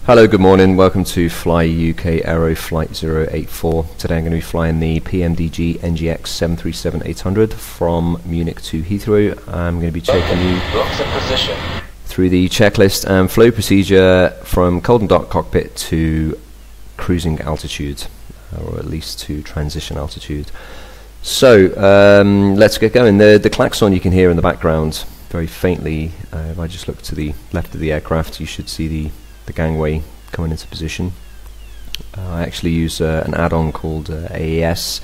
Hello, good morning. Welcome to Fly UK Aero Flight 084. Today I'm going to be flying the PMDG NGX 737-800 from Munich to Heathrow. I'm going to be taking you through the checklist and flow procedure from Cold and Dark Cockpit to cruising altitude, or at least to transition altitude. So let's get going. The klaxon you can hear in the background very faintly. If I just look to the left of the aircraft, you should see the gangway coming into position. I actually use an add-on called AES,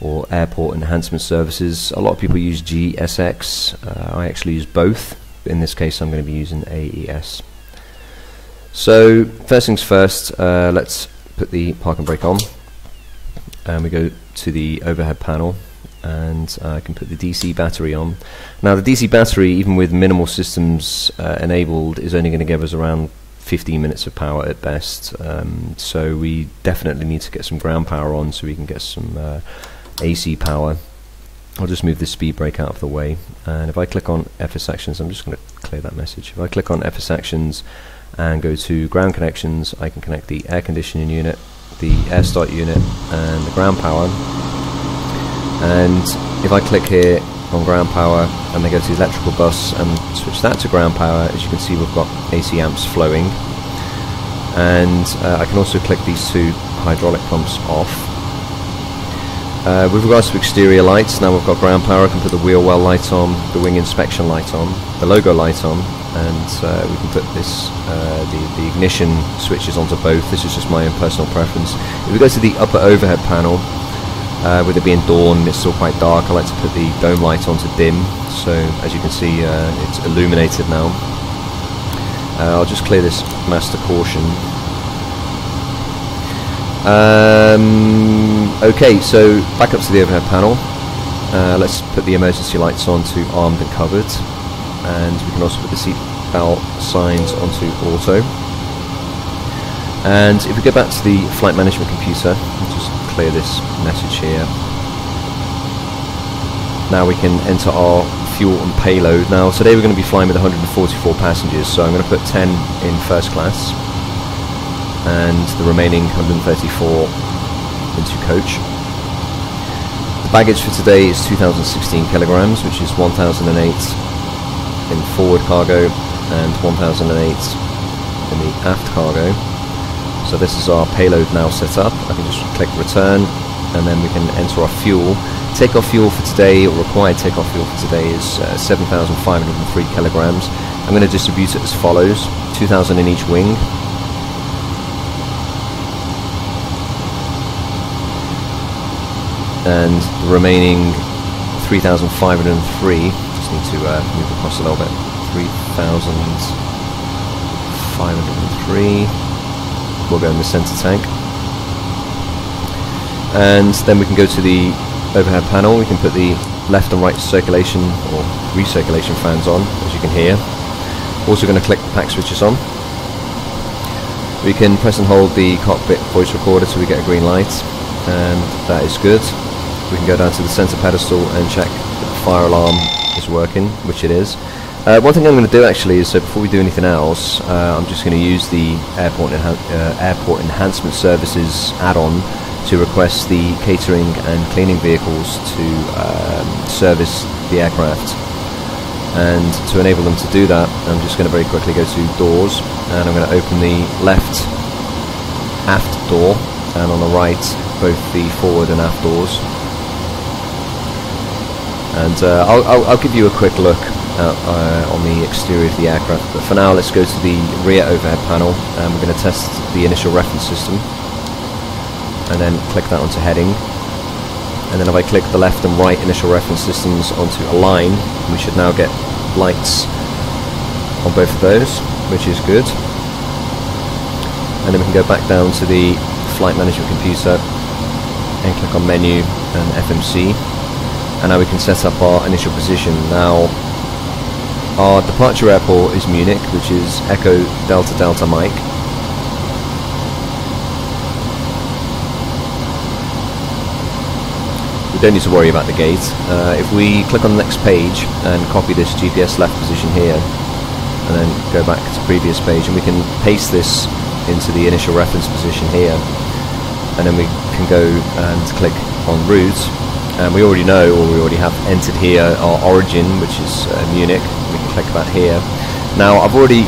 or Airport Enhancement Services. A lot of people use GSX. I actually use both. In this case I'm going to be using AES. So first things first, let's put the park and brake on, and we go to the overhead panel, and I can put the DC battery on. Now the DC battery, even with minimal systems enabled, is only going to give us around 15 minutes of power at best, so we definitely need to get some ground power on so we can get some AC power. I'll just move the speed brake out of the way, and if I click on FSX, I'm just going to clear that message. If I click on FSX and go to ground connections, I can connect the air conditioning unit, the air start unit, and the ground power. And if I click here on ground power and then go to the electrical bus and switch that to ground power, as you can see we've got AC amps flowing. And I can also click these two hydraulic pumps off. With regards to exterior lights, now we've got ground power, I can put the wheel well light on, the wing inspection light on, the logo light on, and we can put this the ignition switches onto both. This is just my own personal preference. If we go to the upper overhead panel, with it being dawn, it's still quite dark, I like to put the dome light on to dim, so as you can see it's illuminated now. I'll just clear this master caution. Okay, so back up to the overhead panel. Let's put the emergency lights on to armed and covered, and we can also put the seat belt signs onto auto. And if we go back to the flight management computer, I'll just clear this message here. Now we can enter our fuel and payload. Now today we're going to be flying with 144 passengers, so I'm going to put 10 in first class and the remaining 134 into coach. The baggage for today is 2016 kilograms, which is 1008 in forward cargo and 1008 in the aft cargo. So this is our payload now set up. I can just click return, and then we can enter our fuel. Takeoff fuel for today, or required takeoff fuel for today, is 7,503 kilograms. I'm going to distribute it as follows: 2,000 in each wing, and the remaining 3,503, just need to move across a little bit, 3,503 will go in the center tank. And then we can go to the overhead panel. We can put the left and right circulation or recirculation fans on, as you can hear. Also going to click the pack switches on. We can press and hold the cockpit voice recorder till we get a green light, and that is good. We can go down to the center pedestal and check that the fire alarm is working, which it is. One thing I'm going to do actually is, so before we do anything else, I'm just going to use the Airport Enhancement Services add-on to request the catering and cleaning vehicles to service the aircraft. And to enable them to do that, I'm just going to very quickly go to doors, and I'm going to open the left aft door, and on the right both the forward and aft doors. And I'll give you a quick look on the exterior of the aircraft, but for now let's go to the rear overhead panel, and we're going to test the initial reference system, and then click that onto heading. And then if I click the left and right initial reference systems onto align, we should now get lights on both of those, which is good. And then we can go back down to the flight management computer and click on menu and FMC, and now we can set up our initial position. Now our departure airport is Munich, which is Echo Delta Delta Mike. We don't need to worry about the gate. If we click on the next page and copy this GPS left position here, and then go back to previous page, and we can paste this into the initial reference position here, and then we can go and click on route, and we already know, or we already have entered here our origin, which is Munich. We can click that here. Now I've already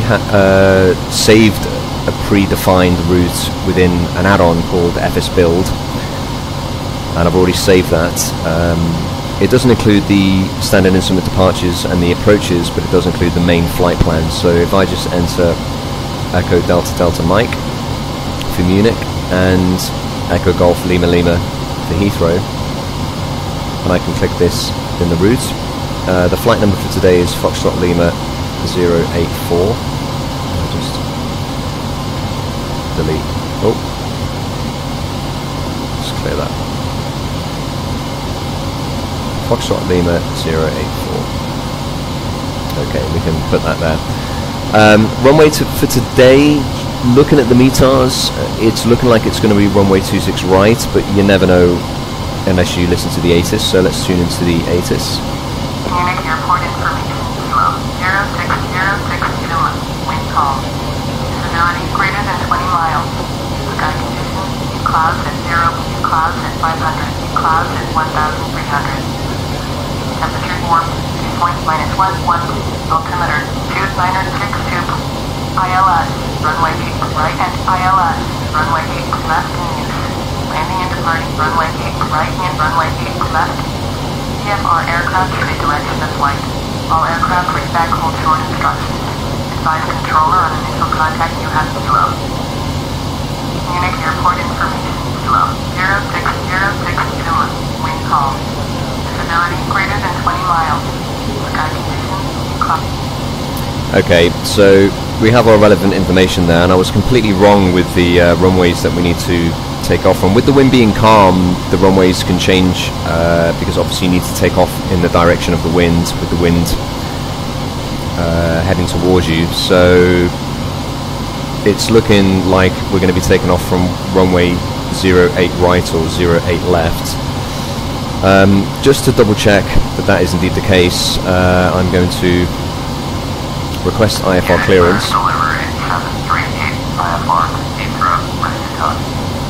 saved a predefined route within an add-on called FS Build, and I've already saved that. It doesn't include the standard instrument departures and the approaches, but it does include the main flight plan. So if I just enter Echo Delta Delta Mike for Munich and Echo Golf Lima Lima for Heathrow, and I can click this in the route. The flight number for today is Foxtrot Lima 084. I'll just delete. Oh, just clear that. Foxtrot Lima 084. Okay, we can put that there. Runway for today, looking at the METARs, it's looking like it's going to be runway 26 right, but you never know unless you listen to the ATIS, so let's tune into the ATIS. Munich Airport information, kilo 0606 wind calm. Visibility greater than 20 miles. Sky conditions, clouds at 0, clouds at 500, clouds at 1,300. Temperature warm, dew point -1, altimeter 2962, ILS, runway 8 right and ILS, runway 8 left in use, landing and departing, runway 8 right and runway 8 left. VFR aircraft should be directed this flight. All aircraft read back hold short instructions. Advise controller on initial contact you have kilo. Munich Airport information, kilo 0606 wind calm. Visibility greater than 20 miles. Sky conditions, cloud. Okay, so we have our relevant information there, and I was completely wrong with the runways that we need to take off from. With the wind being calm, the runways can change because obviously you need to take off in the direction of the wind, with the wind heading towards you. So it's looking like we're going to be taking off from runway 08 right or 08 left. Just to double check that that is indeed the case, I'm going to request IFR clearance. Delivery 738 IFR to Heathrow, ready to touch.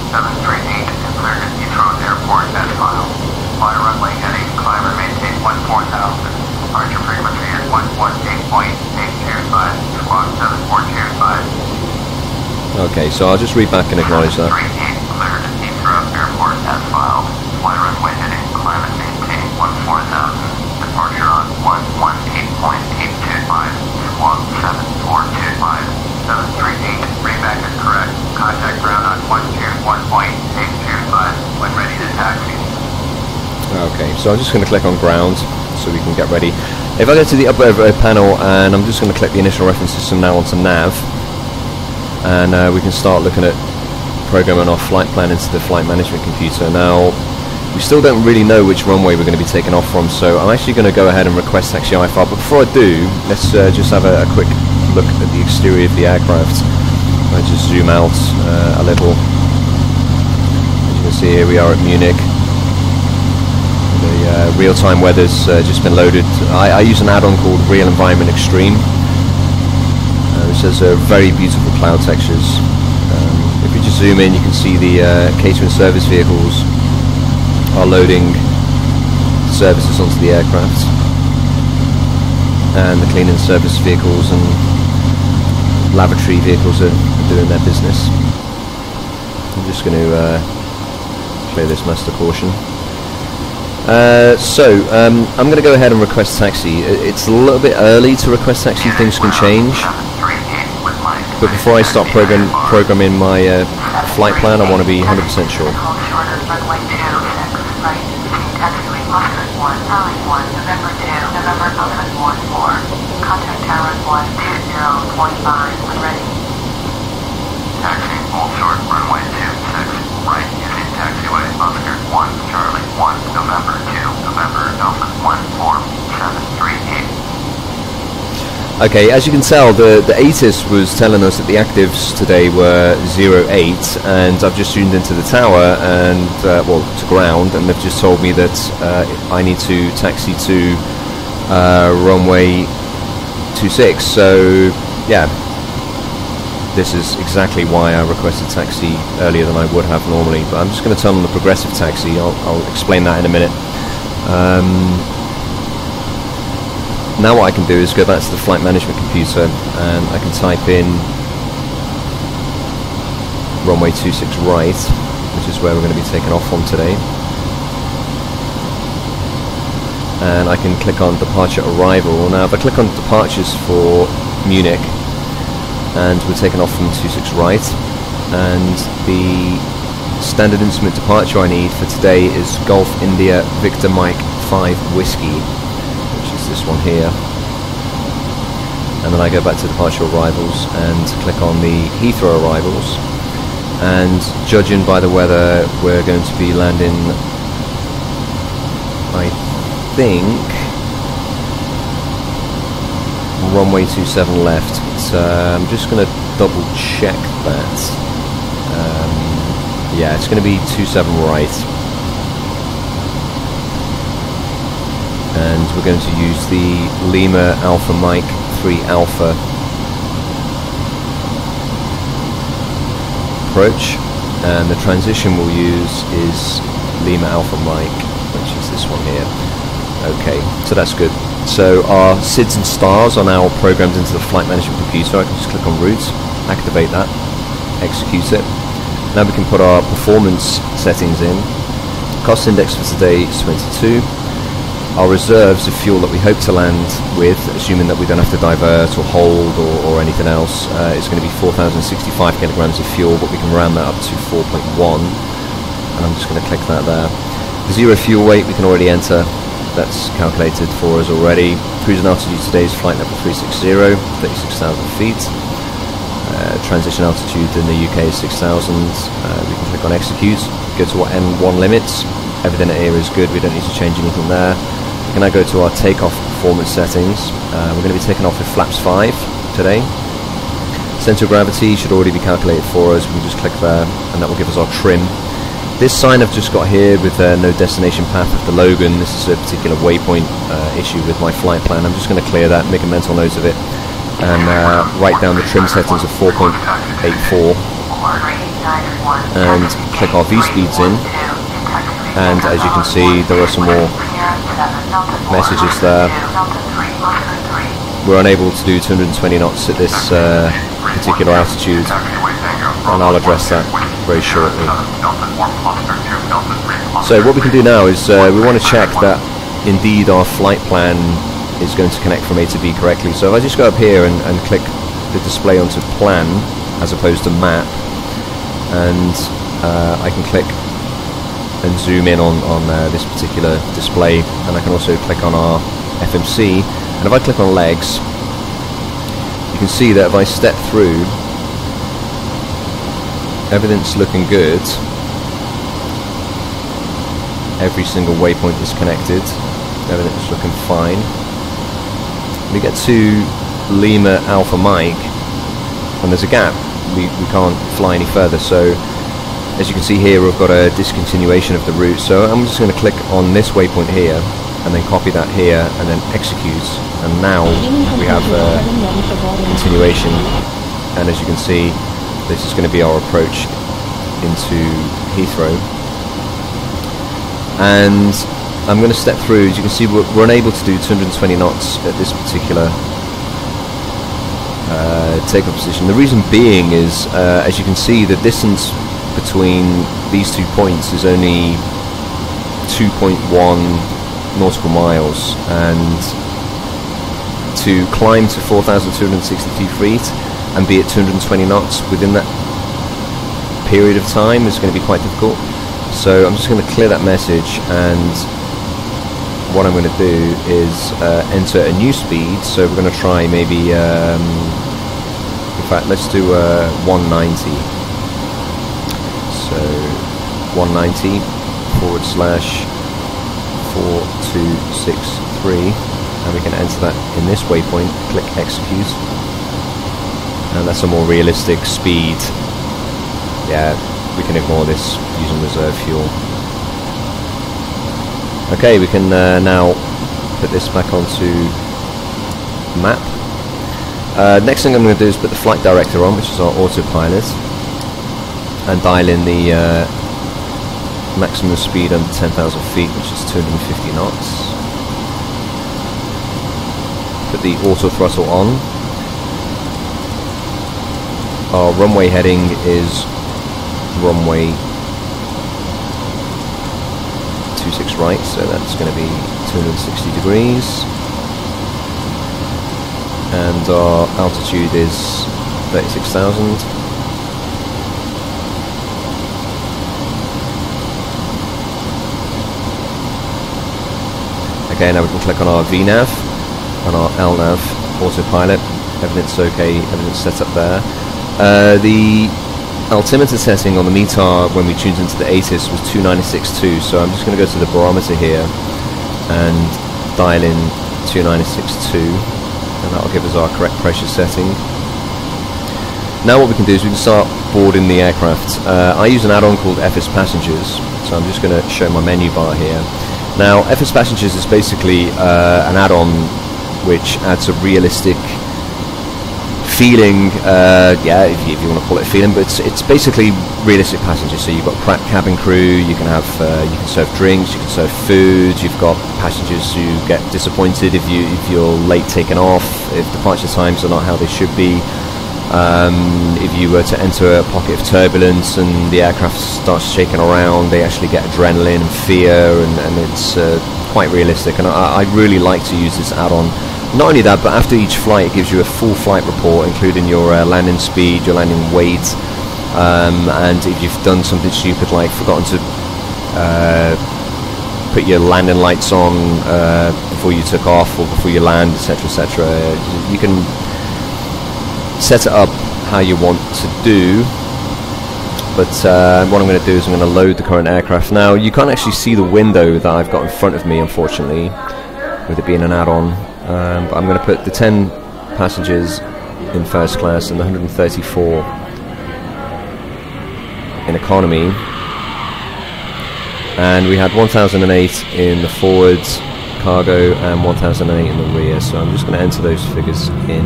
738 is cleared at Heathrow Airport as filed. Fly runway heading, climb or maintain 14,000. Departure frequency is 118.825, squawk 7425. Okay, so I'll just read back and acknowledge that. 738 cleared at Heathrow Airport as filed. Fly runway heading, climb and maintain 14,000. Departure on 118.825, squawk 7425. 738, read back is correct. Contact ground on 121.825 when ready to taxi. Okay, so I'm just going to click on ground so we can get ready. If I go to the upper overhead panel, and I'm just going to click the initial reference system now onto nav, and we can start looking at programming our flight plan into the flight management computer. Now, we still don't really know which runway we're going to be taking off from, so I'm actually going to go ahead and request taxi IFR. But before I do, let's just have a quick look at the exterior of the aircraft. I just zoom out a little. As you can see here, we are at Munich. The real-time weather's just been loaded. I use an add-on called Real Environment Extreme, which has very beautiful cloud textures. If you just zoom in, you can see the catering service vehicles are loading services onto the aircraft, and the cleaning service vehicles and lavatory vehicles are doing their business. I'm just going to clear this master caution. I'm going to go ahead and request taxi. It's a little bit early to request taxi, things can change, but before I start programming my flight plan, I want to be 100% sure. Contact tower 120.5 when ready. Taxi, hold short, runway 26, right using taxiway, Oscar 1, Charlie 1, November 2, November, Alpha 14738. Okay, as you can tell, the ATIS was telling us that the actives today were 08, and I've just tuned into the tower and, well, to ground, and they've just told me that I need to taxi to runway 26, so yeah, this is exactly why I requested taxi earlier than I would have normally, but I'm just going to turn on the progressive taxi. I'll explain that in a minute. Now what I can do is go back to the flight management computer and I can type in runway 26 right, which is where we're going to be taking off from today. And I can click on departure arrival. Now if I click on departures for Munich, and we're taking off from 26 right, and the standard instrument departure I need for today is Golf India Victor Mike 5 Whiskey, which is this one here. And then I go back to departure arrivals and click on the Heathrow arrivals, and judging by the weather we're going to be landing, I think, runway 27 left, but I'm just going to double check that. Yeah, it's going to be 27 right, and we're going to use the Lima Alpha Mike 3 Alpha approach, and the transition we'll use is Lima Alpha Mike, which is this one here. Okay, so that's good. So our SIDS and stars are now programmed into the flight management computer. I can just click on route, activate that, execute it. Now we can put our performance settings in. Cost index for today is 22. Our reserves of fuel that we hope to land with, assuming that we don't have to divert or hold or anything else, is going to be 4,065 kilograms of fuel, but we can round that up to 4.1. And I'm just going to click that there. The zero fuel weight we can already enter. That's calculated for us already. Cruising altitude today is flight level 360, 36,000 feet. Transition altitude in the UK is 6,000. We can click on execute, go to what N1 limits. Everything here is good, we don't need to change anything there. We can now go to our takeoff performance settings. We're going to be taking off with flaps 5 today. Center of gravity should already be calculated for us. We can just click there and that will give us our trim. This sign I've just got here with no destination path of the Logan, this is a particular waypoint issue with my flight plan. I'm just going to clear that, make a mental note of it, and write down the trim settings of 4.84 and click our V-speeds in, and as you can see there are some more messages there. We're unable to do 220 knots at this particular altitude, and I'll address that very shortly. So what we can do now is we want to check that indeed our flight plan is going to connect from A to B correctly. So if I just go up here and click the display onto plan as opposed to map, and I can click and zoom in on this particular display, and I can also click on our FMC, and if I click on legs, you can see that if I step through, everything's looking good. Every single waypoint is connected. Everything's looking fine. We get to Lima Alpha Mike, and there's a gap. We can't fly any further. So, as you can see here, we've got a discontinuation of the route. So I'm just going to click on this waypoint here, and then copy that here, and then execute. And now we have a continuation. And as you can see, this is going to be our approach into Heathrow. And I'm going to step through. As you can see, we're unable to do 220 knots at this particular takeoff position. The reason being is, as you can see, the distance between these 2 points is only 2.1 nautical miles, and to climb to 4,263 feet and be at 220 knots within that period of time is going to be quite difficult. So I'm just going to clear that message, and what I'm going to do is enter a new speed. So we're going to try maybe, in fact, let's do 190. So 190 /4263, and we can enter that in this waypoint, click execute, and that's a more realistic speed. Yeah, we can ignore this using reserve fuel. Okay, we can now put this back onto map, Next thing I'm going to do is put the flight director on, which is our autopilot, and dial in the maximum speed under 10,000 feet, which is 250 knots. Put the auto throttle on. Our runway heading is runway 26 right, so that's going to be 260 degrees. And our altitude is 36,000. Okay, now we can click on our VNAV and our LNAV autopilot. Everything's okay, everything's set up there. The altimeter setting on the METAR when we tuned into the ATIS was 296.2, so I'm just going to go to the barometer here and dial in 296.2, and that'll give us our correct pressure setting. Now what we can do is we can start boarding the aircraft. I use an add-on called FS Passengers, so I'm just going to show my menu bar here. Now FS Passengers is basically an add-on which adds a realistic feeling, yeah, if you want to call it a feeling, but it's basically realistic passengers. So you've got cabin crew, you can have, you can serve drinks, you can serve food. You've got passengers who get disappointed if you're late taking off, if departure times are not how they should be. If you were to enter a pocket of turbulence and the aircraft starts shaking around, they actually get adrenaline and fear, and it's quite realistic. And I really like to use this add-on. Not only that, but after each flight it gives you a full flight report, including your landing speed, your landing weight, and if you've done something stupid like forgotten to put your landing lights on before you took off or before you land, etc., etc., you can set it up how you want to do. But what I'm going to do is I'm going to load the current aircraft. Now you can't actually see the window that I've got in front of me, unfortunately, with it being an add-on. But I'm going to put the 10 passengers in first class and the 134 in economy. And we had 1008 in the forward cargo and 1008 in the rear. So I'm just going to enter those figures in.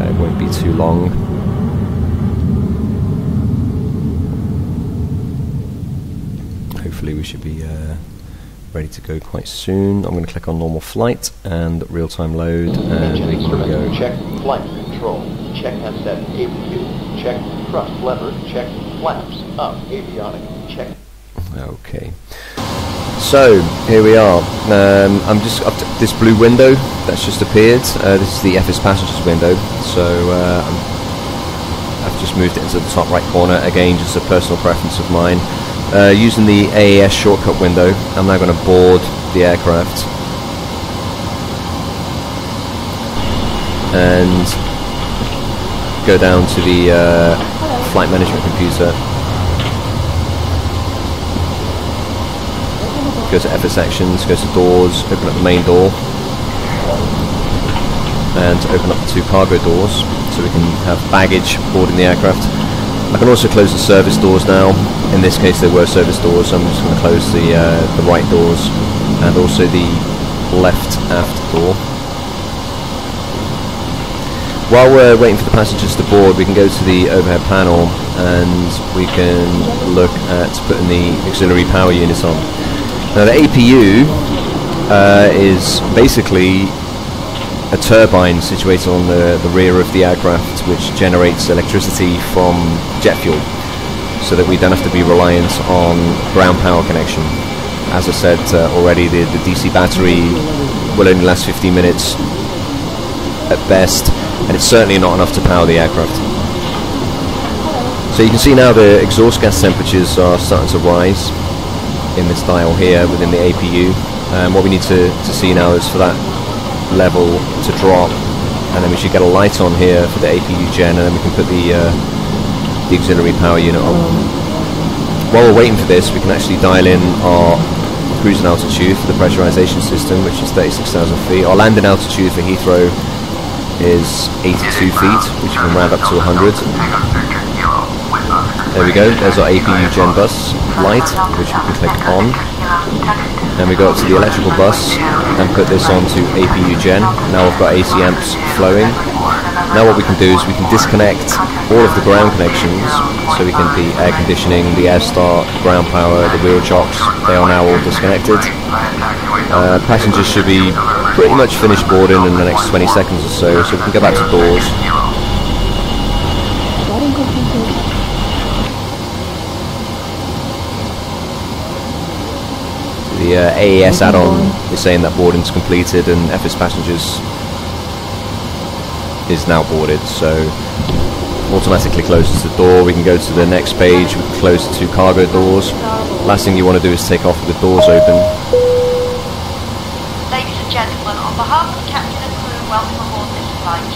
It won't be too long. Hopefully we should be ready to go quite soon. I'm going to click on normal flight and real-time load, and we can go. Check flight control. Check headset APU. Check thrust lever. Check flaps up. Avionic. Check. Okay. So here we are. I'm just up to this blue window that's just appeared. This is the FS Passengers window. So I've just moved it into the top right corner. Again, just a personal preference of mine. Using the AAS shortcut window, I'm now going to board the aircraft and go down to the flight management computer, go to FS Actions, go to Doors, open up the main door, and open up the two cargo doors so we can have baggage boarding the aircraft. I can also close the service doors now. In this case they were service doors, so I'm just going to close the right doors and also the left aft door. While we're waiting for the passengers to board, we can go to the overhead panel and we can look at putting the auxiliary power units on. Now the APU is basically a turbine situated on the rear of the aircraft, which generates electricity from jet fuel, so that we don't have to be reliant on ground power connection. As I said already, the DC battery will only last 15 minutes at best, and it's certainly not enough to power the aircraft. So you can see now the exhaust gas temperatures are starting to rise in this dial here within the APU. What we need to see now is for that level to drop, and then we should get a light on here for the APU gen, and then we can put the auxiliary power unit on. While we're waiting for this, we can actually dial in our cruising altitude for the pressurization system, which is 36,000 feet. Our landing altitude for Heathrow is 82 feet, which we can round up to 100. There we go, there's our APU gen bus light, which we can click on. and we go up to the electrical bus and put this onto APU gen. Now we've got AC amps flowing. Now what we can do is we can disconnect all of the ground connections, so we can the air conditioning, the air start, ground power, the wheel chocks, they are now all disconnected. Passengers should be pretty much finished boarding in the next 20 seconds or so we can go back to doors. The AES add-on is saying that boarding's completed and FS passengers is now boarded, so automatically closes the door. We can go to the next page, we can close the 2 cargo doors. Last thing you want to do is take off with the doors open. Ladies and gentlemen, on behalf of the captain and crew, welcome aboard this flight.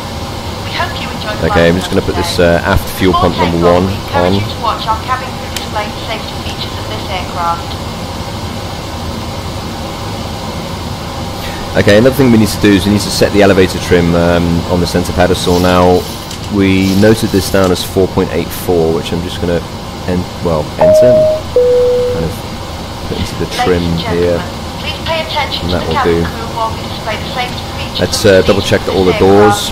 We hope you enjoy the Okay, I'm just going to put this aft fuel pump number 1 on. We encourage you to watch our cabin crew display the safety features of this aircraft. Okay, another thing we need to do is we need to set the elevator trim on the center pedestal. Now, we noted this down as 4.84, which I'm just going to enter, kind of put into the trim here, and that will do. Let's double check that all the doors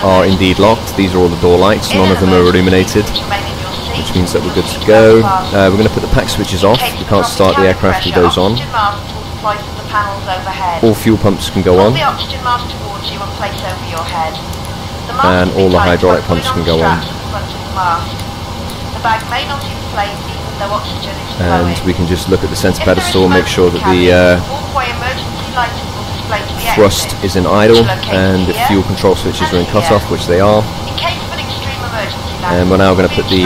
are indeed locked. These are all the door lights, none of them are illuminated, which means that we're good to go. We're going to put the pack switches off. We can't start the aircraft with those on. All fuel pumps can go on, and all the hydraulic pumps can go on. And we can just look at the center pedestal and make sure that the thrust is in idle and the fuel control switches are in cut-off, which they are. And we're now going to put the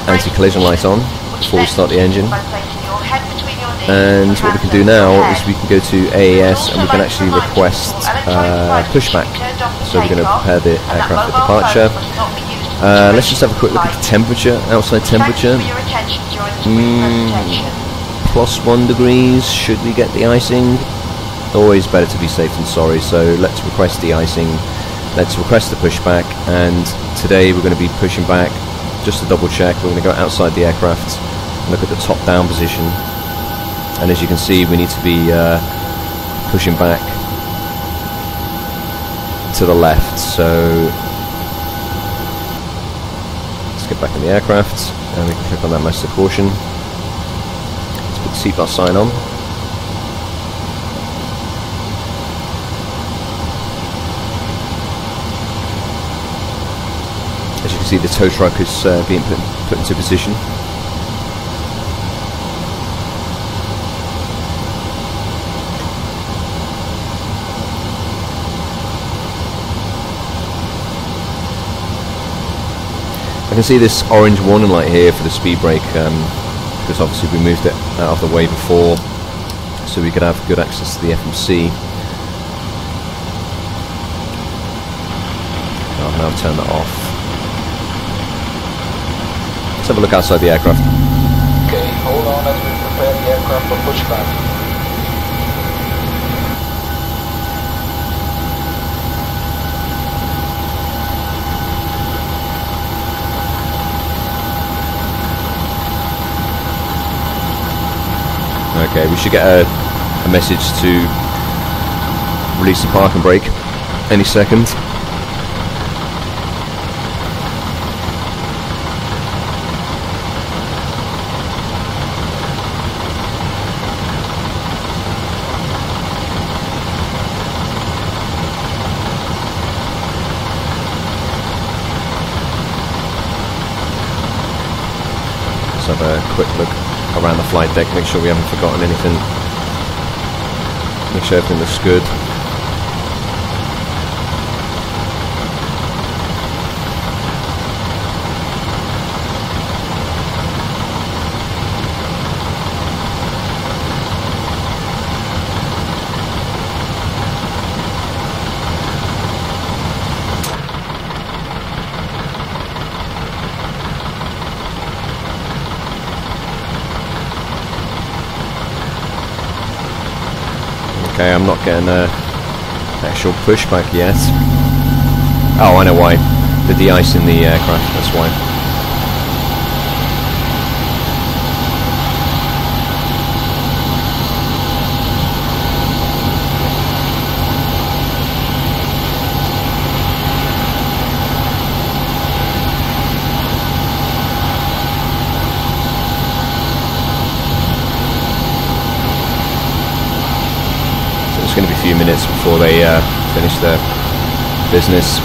anti-collision light on before we start the engine. And what we can do now is we can go to AES and we can actually request pushback. So we're going to prepare the aircraft for departure. Let's just have a quick look at the temperature, outside temperature. +1 degrees. Should we get the icing? Always better to be safe than sorry, so let's request the icing. Let's request the pushback, and today we're going to be pushing back just to double check. We're going to go outside the aircraft and look at the top down position. And as you can see, we need to be pushing back to the left. So let's get back in the aircraft, and we can click on that message of caution. Let's put the seatbelt sign on. As you can see, the tow truck is being put into position. I can see this orange warning light here for the speed brake, because obviously we moved it out of the way before so we could have good access to the FMC. I'll now turn that off. Let's have a look outside the aircraft. Okay, hold on as we prepare the aircraft for pushback. Okay, we should get a message to release the parking brake any second. Let's have a quick look around the flight deck, make sure we haven't forgotten anything, make sure everything looks good. Okay, I'm not getting a actual pushback yet. Oh, I know why. The de-ice in the aircraft, that's why. minutes before they finish their business.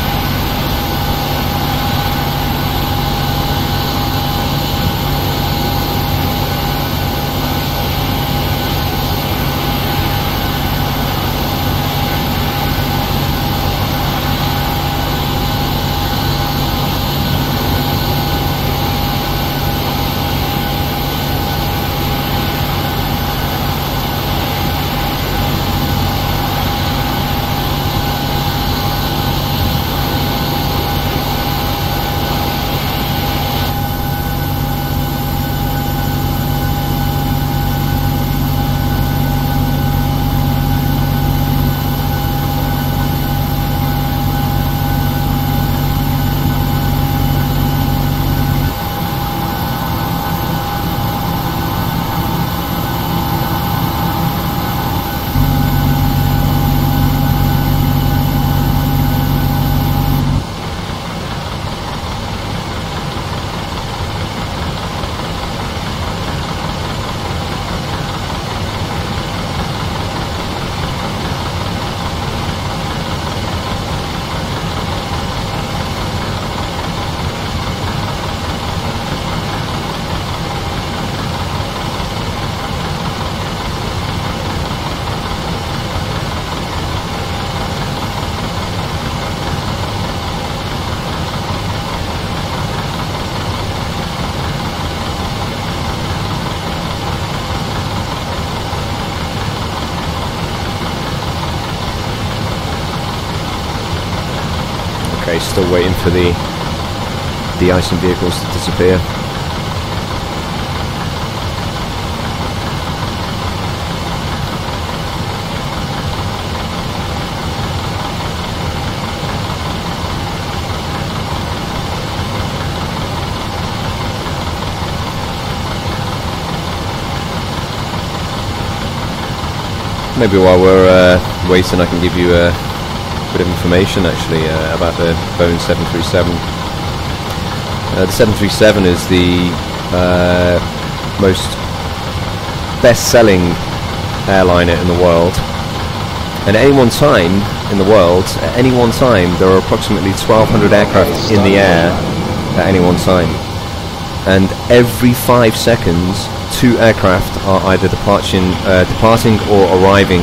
Okay, still waiting for the de-icing vehicles to disappear. Maybe while we're waiting, I can give you a bit of information actually about the Boeing 737. The 737 is the most best-selling airliner in the world, and at any one time in the world, at any one time, there are approximately 1,200 aircraft in the air at any one time, and every 5 seconds 2 aircraft are either departing or arriving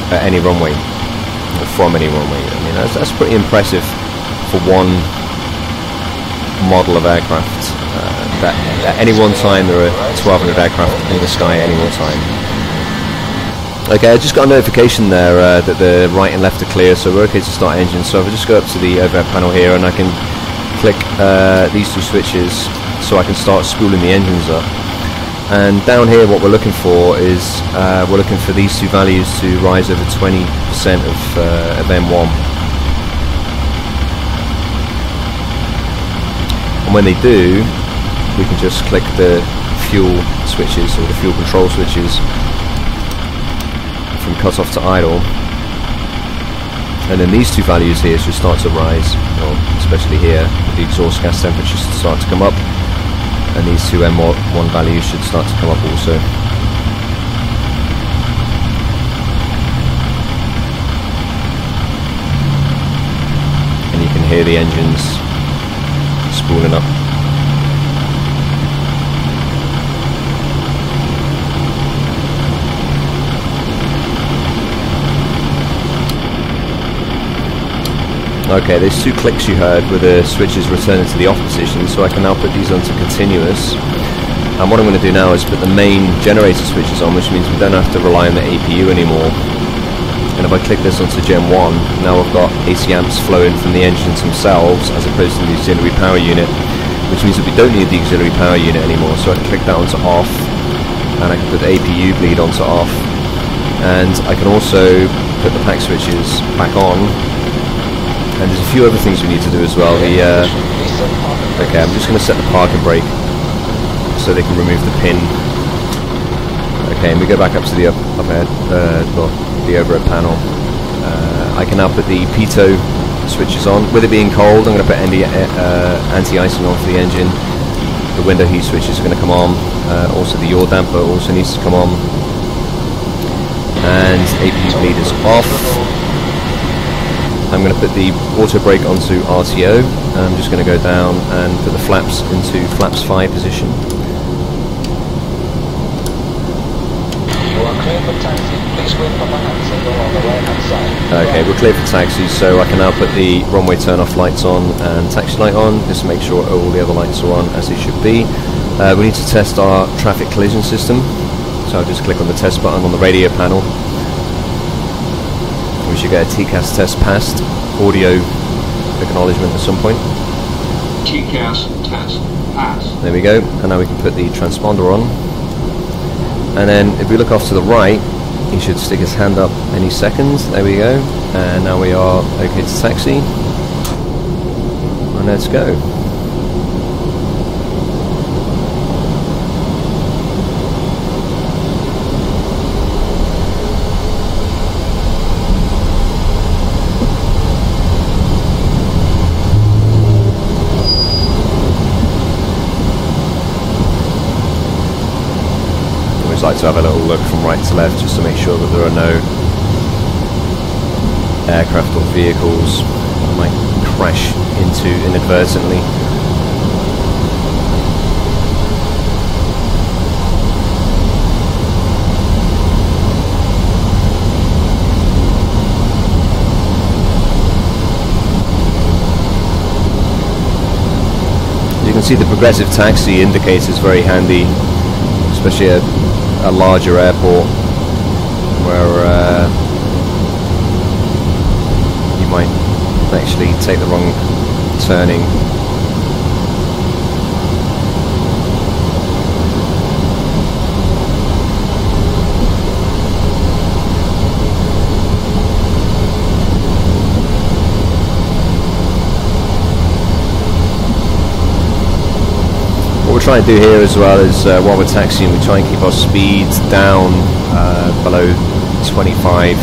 at any runway, or from any runway. I mean, that's pretty impressive for one model of aircraft. That at any one time there are 1,200 aircraft in the sky at any one time. Okay, I just got a notification there that the right and left are clear, so we're okay to start engines. So if I just go up to the overhead panel here, and I can click these 2 switches, so I can start spooling the engines up. And down here what we're looking for is we're looking for these 2 values to rise over 20% of M1. And when they do, we can just click the fuel switches, or the fuel control switches, from cut off to idle. And then these 2 values here should start to rise, well, especially here, the exhaust gas temperatures should start to come up. And these 2 M1 values should start to come up also. And you can hear the engines spooling up. Okay, those 2 clicks you heard were the switches returning to the off position, so I can now put these onto continuous. And what I'm going to do now is put the main generator switches on, which means we don't have to rely on the APU anymore. And if I click this onto Gen 1, now I've got AC amps flowing from the engines themselves as opposed to the auxiliary power unit, which means that we don't need the auxiliary power unit anymore. So I can click that onto off, and I can put the APU bleed onto off, and I can also put the pack switches back on. And there's a few other things we need to do as well. Okay, I'm just going to set the parking brake so they can remove the pin. Okay, and we go back up to the the overhead panel. I can now put the pitot switches on. With it being cold, I'm going to put anti-icing on for the engine. The window heat switches are going to come on. Also the yaw damper also needs to come on. and APU bleed is off. I'm going to put the auto brake onto RTO, and I'm just going to go down and put the flaps into flaps 5 position. Okay, we're clear for taxi, so I can now put the runway turn-off lights on and taxi light on, just to make sure all the other lights are on as they should be. We need to test our traffic collision system, so I'll just click on the test button on the radio panel. We should get a TCAS test passed, audio acknowledgement at some point. TCAS test passed. There we go, and now we can put the transponder on. And then if we look off to the right, he should stick his hand up any second. There we go. And now we are okay to taxi. And let's go. Like to have a little look from right to left just to make sure that there are no aircraft or vehicles that might crash into inadvertently. You can see the progressive taxi indicator is very handy, especially at a larger airport where you might actually take the wrong turning. What we're trying to do here as well is while we're taxiing, we try and keep our speed down below 25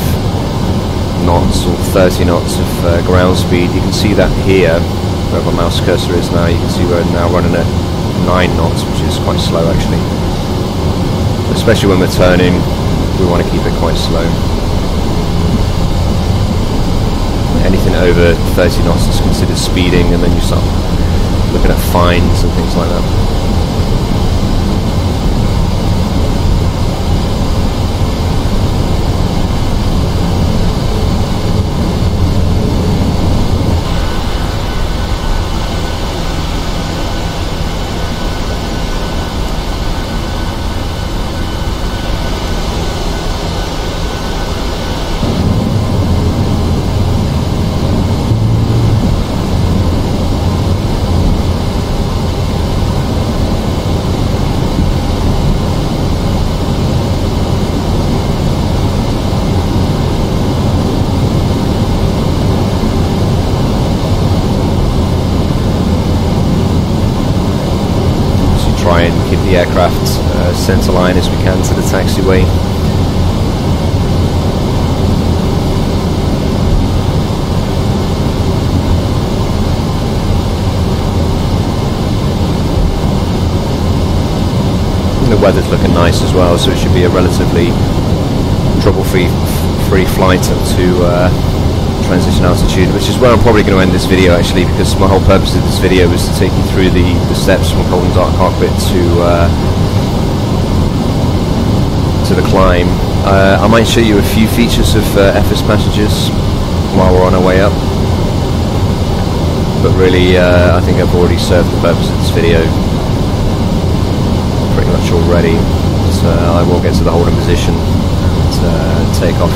knots or 30 knots of ground speed. You can see that here, where my mouse cursor is now. You can see we're now running at 9 knots, which is quite slow actually. Especially when we're turning, we want to keep it quite slow. Anything over 30 knots is considered speeding, and then you start looking at fines and things like that. Try and keep the aircraft centre line as we can to the taxiway. And the weather's looking nice as well, so it should be a relatively trouble-free flight up to transition altitude, which is where I'm probably going to end this video actually, because my whole purpose of this video was to take you through the steps from Cold and Dark Cockpit to the climb. I might show you a few features of FS passengers while we're on our way up, but really I think I've already served the purpose of this video pretty much already. So I will get to the holding position and take off.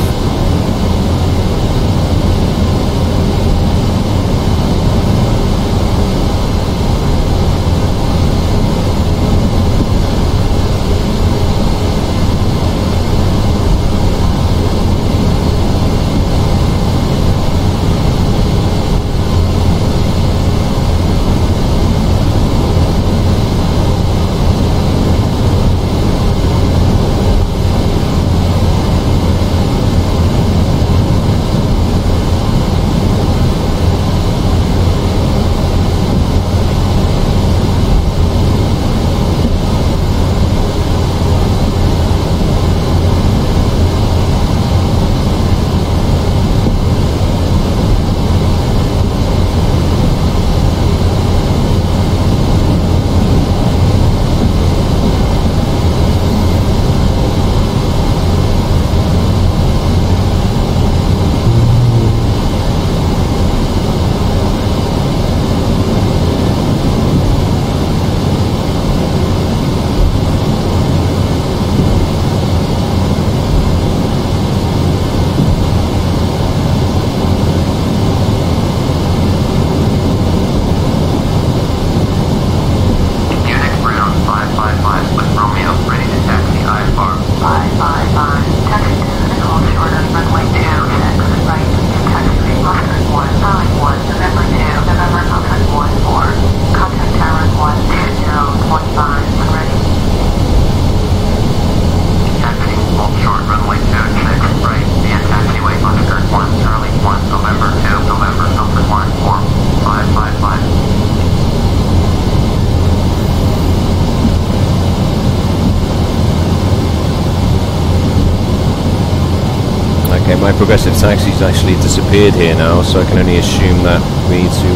my progressive taxi's actually disappeared here now, so I can only assume that we need to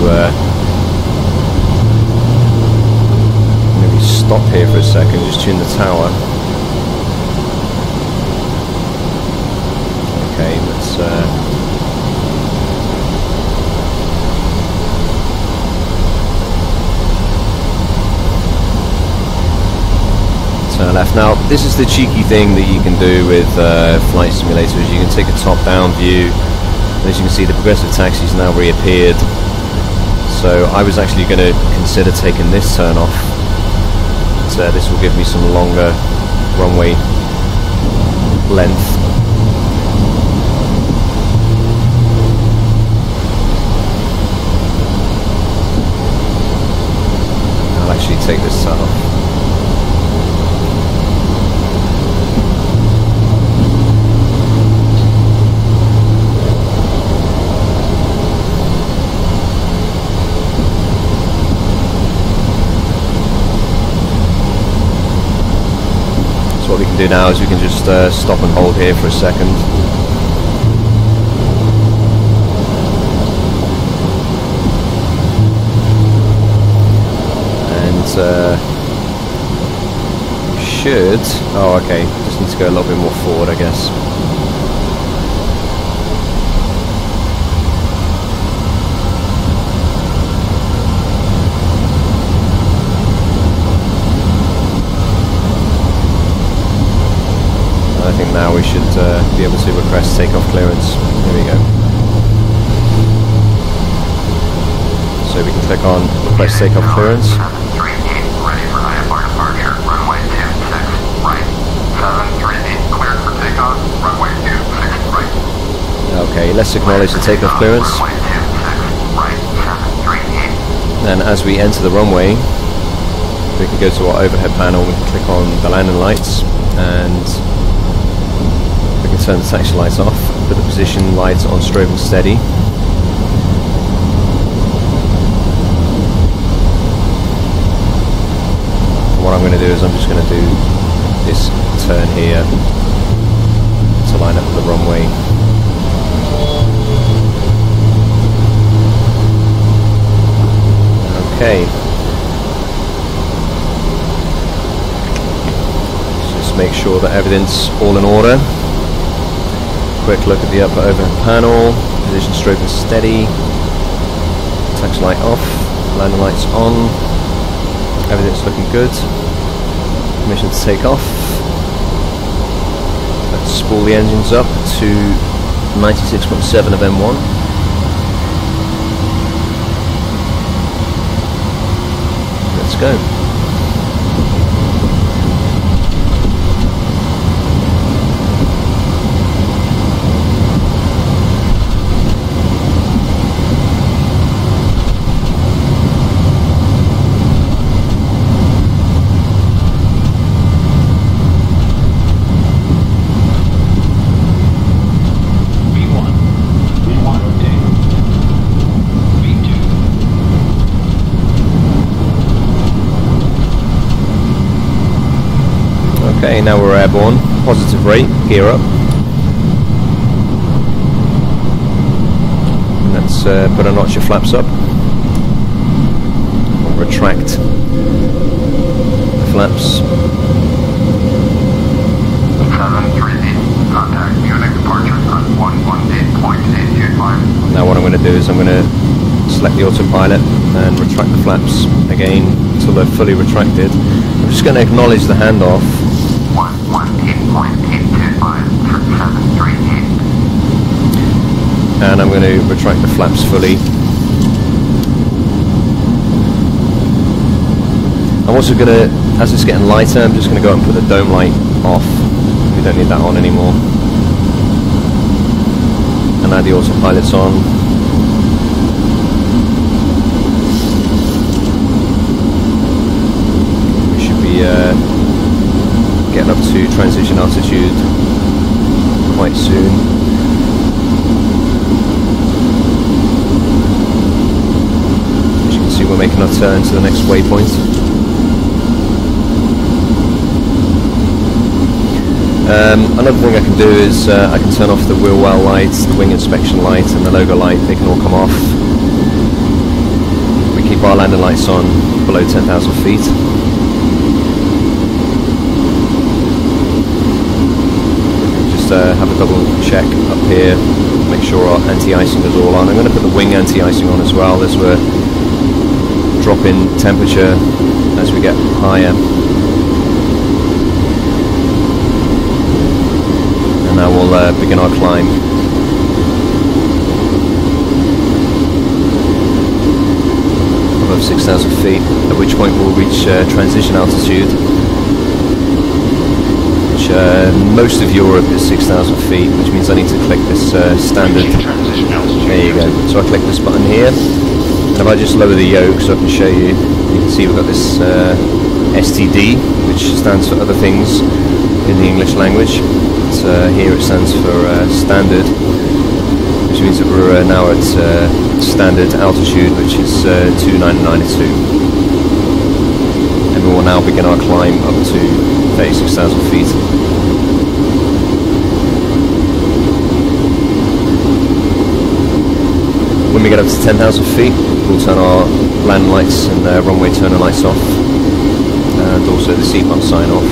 maybe stop here for a second, just tune the tower. Okay, let's turn left. Now, this is the cheeky thing that you can do with flight simulators. You can take a top-down view, and as you can see, the progressive taxi's now reappeared. So I was actually going to consider taking this turn off. So this will give me some longer runway length. I'll actually take this turn off. What we can do now is we can just stop and hold here for a second. And should... oh, okay, just need to go a little bit more forward, I guess. I think now we should be able to request takeoff clearance. There we go. So we can click on request takeoff clearance. 738, ready for IFR departure, runway 26 right. 738, cleared for takeoff, runway 26 right. Okay, let's acknowledge the takeoff clearance. Runway 26 right, 738. Then as we enter the runway, we can go to our overhead panel, we can click on the landing lights, and we can turn the taxi lights off, put the position lights on strobe and steady. And what I'm going to do is I'm just going to do this turn here to line up with the runway. Okay. Just make sure that everything's all in order. Quick look at the upper overhead panel, position strobe and steady, taxi light off, landing lights on, everything's looking good, permission to take off. Let's spool the engines up to 96.7 of M1. Let's go. Okay, now we're airborne, positive rate, gear up. And let's put a notch of flaps up. We'll retract the flaps. 738, contact Munich departure on 118.825. Now what I'm going to do is I'm going to select the autopilot and retract the flaps again until they're fully retracted. I'm just going to acknowledge the handoff. 118.825 for 738. And I'm going to retract the flaps fully. I'm also going to, as it's getting lighter, I'm just going to go and put the dome light off. We don't need that on anymore. And add the autopilots on. We should be getting up to transition altitude quite soon. As you can see, we're making our turn to the next waypoint. Another thing I can do is I can turn off the wheel well light, the wing inspection light and the logo light. They can all come off. We keep our landing lights on below 10,000 feet. Just have a double check up here, make sure our anti-icing is all on. I'm going to put the wing anti-icing on as well as we're dropping temperature as we get higher. And now we'll begin our climb. Above 6,000 feet, at which point we'll reach transition altitude, which most of Europe is 6,000 feet, which means I need to click this standard. There you go. So I click this button here, and if I just lower the yoke so I can show you, you can see we've got this STD, which stands for other things in the English language. Here it stands for standard, which means that we're now at standard altitude, which is 2992. And we will now begin our climb up to 36,000 feet. When we get up to 10,000 feet, we'll turn our landing lights and runway turner lights off, and also the seat bump sign off.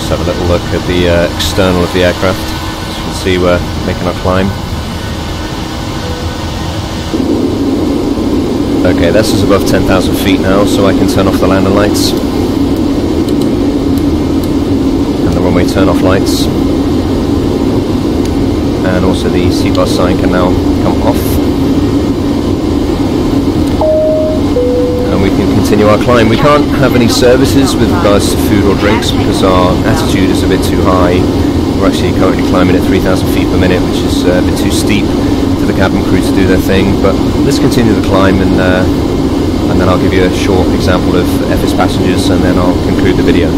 Have a little look at the external of the aircraft. As you can see, we're making our climb. Okay, this is above 10,000 feet now, so I can turn off the landing lights and the runway turn off lights, and also the seatbelt sign can now come off. We can continue our climb. We can't have any services with regards to food or drinks because our altitude is a bit too high. We're actually currently climbing at 3,000 feet per minute, which is a bit too steep for the cabin crew to do their thing. But let's continue the climb, and then I'll give you a short example of FS passengers, and then I'll conclude the video.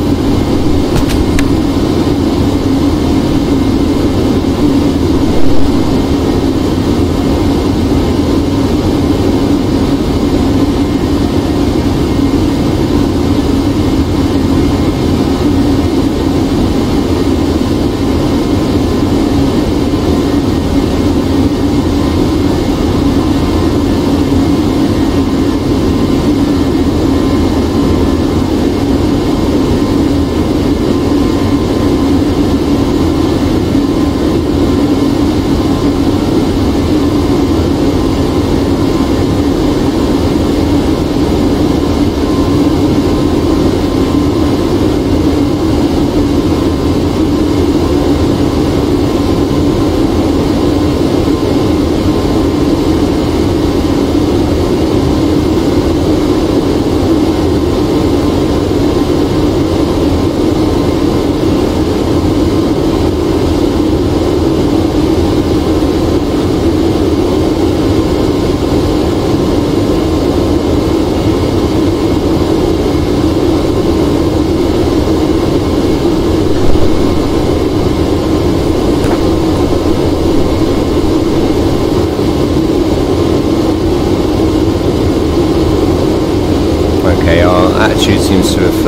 Okay, our attitude seems to have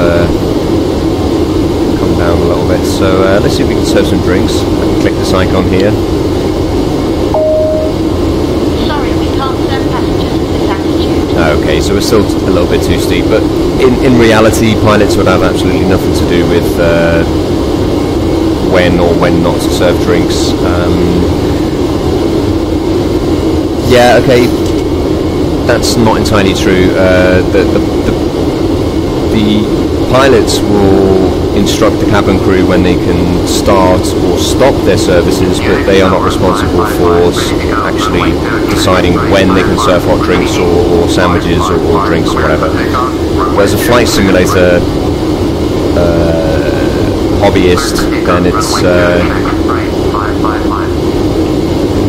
come down a little bit, so let's see if we can serve some drinks. I can click this icon here. Sorry, we can't serve passengers at this altitude. Okay, so we're still a little bit too steep, but in reality, pilots would have absolutely nothing to do with when or when not to serve drinks. Yeah, okay, that's not entirely true. The pilots will instruct the cabin crew when they can start or stop their services, but they are not responsible for actually deciding when they can serve hot drinks or sandwiches or drinks or whatever. Whereas a flight simulator hobbyist, then it's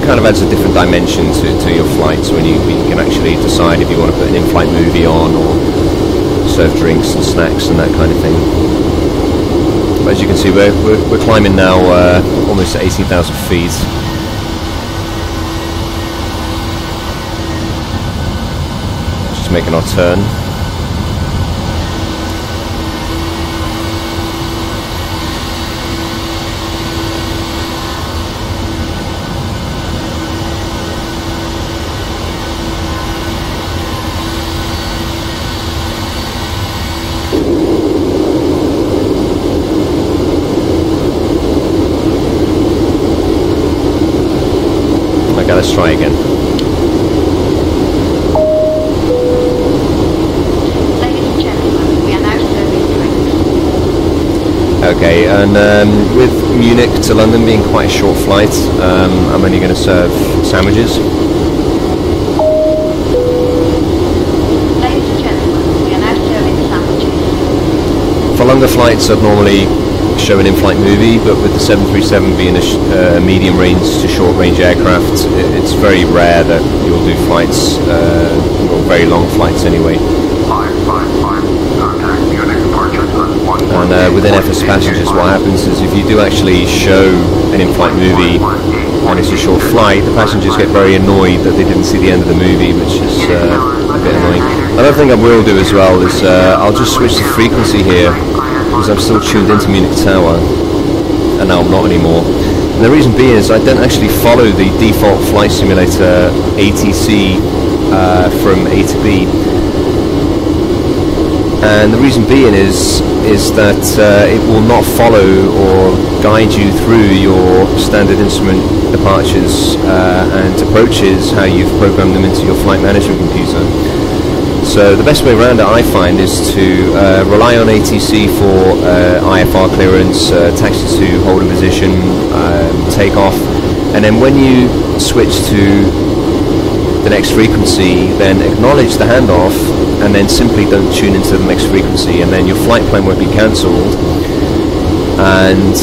kind of adds a different dimension to your flights when you can actually decide if you want to put an in-flight movie on or serve drinks and snacks and that kind of thing. But as you can see, we're climbing now almost at 18,000 feet. Just making our turn. Let's try again. Ladies and gentlemen, we are now serving drinks. Okay, and with Munich to London being quite a short flight, I'm only going to serve sandwiches. Ladies and gentlemen, we are now serving sandwiches. For longer flights, I'd normally show an in-flight movie, but with the 737 being a medium-range to short-range aircraft, it's very rare that you'll do flights, or very long flights anyway. And within FS Passengers, what happens is if you do actually show an in-flight movie and it's a short flight, the passengers get very annoyed that they didn't see the end of the movie, which is a bit annoying. Another thing I will do as well is I'll just switch the frequency here, because I'm still tuned into Munich Tower, and now I'm not anymore. And the reason being is I don't actually follow the default flight simulator ATC from A to B. And the reason being is that it will not follow or guide you through your standard instrument departures and approaches, how you've programmed them into your flight management computer. So the best way around it, I find, is to rely on ATC for IFR clearance, taxi to holding position, take off, and then when you switch to the next frequency, then acknowledge the handoff, and then simply don't tune into the next frequency, and then your flight plan won't be cancelled, and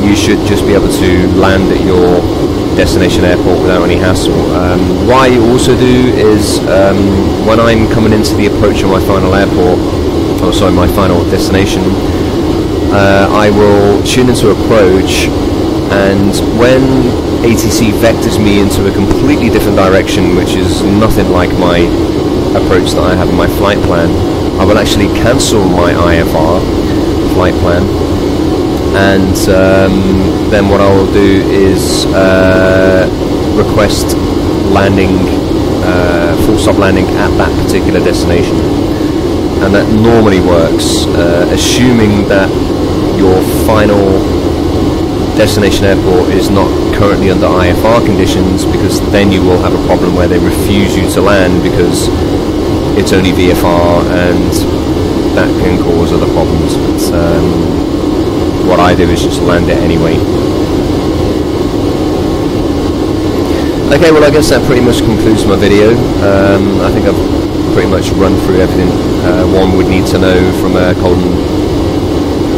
you should just be able to land at your destination airport without any hassle. What I also do is when I'm coming into the approach of my final airport, oh sorry, my final destination, I will tune into approach, and when ATC vectors me into a completely different direction, which is nothing like my approach that I have in my flight plan, I will actually cancel my IFR flight plan, and then what I will do is request landing, full stop landing at that particular destination, and that normally works, assuming that your final destination airport is not currently under IFR conditions, because then you will have a problem where they refuse you to land because it's only VFR, and that can cause other problems. But what I do is just land it anyway. Okay, well I guess that pretty much concludes my video. I think I've pretty much run through everything one would need to know from a Cold and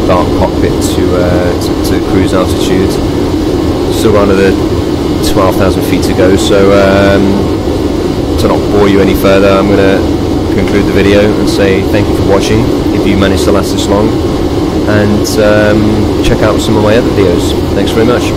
Dark Cockpit to cruise altitude. Still got another 12,000 feet to go, so to not bore you any further, I'm going to conclude the video and say thank you for watching, if you managed to last this long, and check out some of my other videos. Thanks very much.